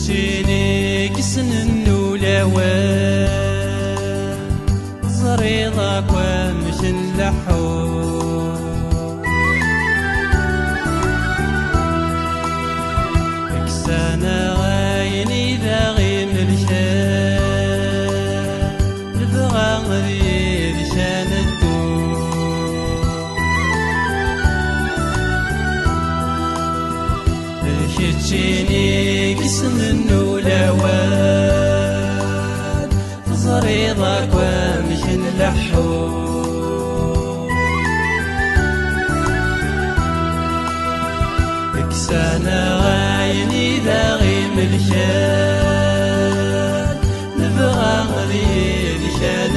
كتشيني كسن النولاوى زريضك ومشن لحو كسانا غايني ذا غيم الشان نبغى غير شان كتشيني كسن النولاوات زريضك ومشن لحو كسانا غايني ذا غيم الشان نبغى غير شان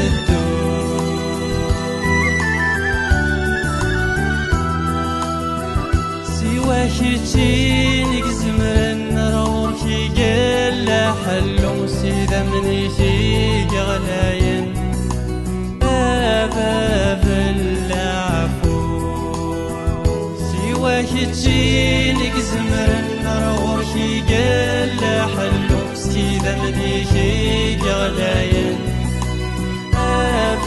سوا كتشيني زمرن روحي قال حلو سيدا مني شي غلاين باب العفو سوا كتشيني زمرن روحي قال حلو سيدا مني شي غلاين باب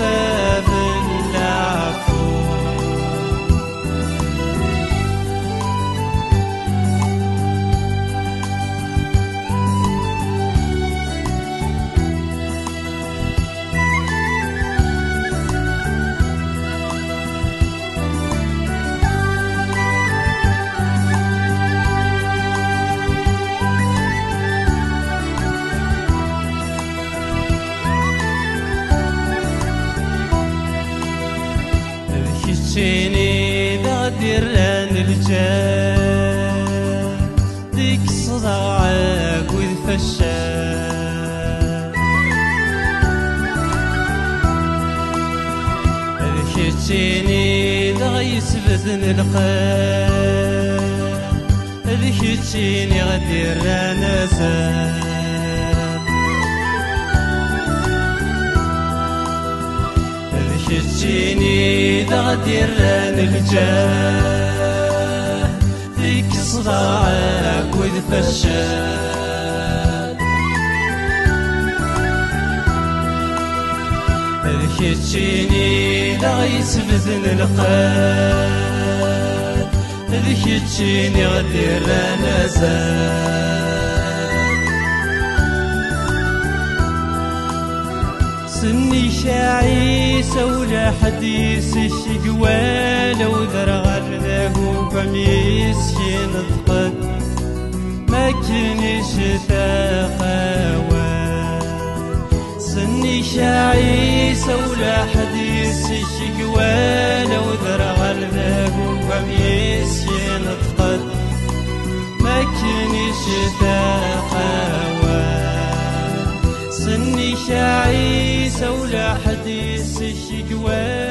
العفو كتشيني ذا ديران الجان ديك صداعك وذفشان كتشيني ذا يسبدن القان كتشيني غديران زان كتشيني ذا غديران الجاه ذيك صداعك وذفشان كتشيني ذا يسبدن القان كتشيني غديران زان سني شاعيس ولا حديث الشقوى لو ذرغر ذاك فميس ينطقد ما كنش تقاوى سني شاعيس ولا حديث الشقوى لو ذرغر ذاك فميس ينطقد ما كنش تقاوى سني شاعيس ولا حديث الشقوى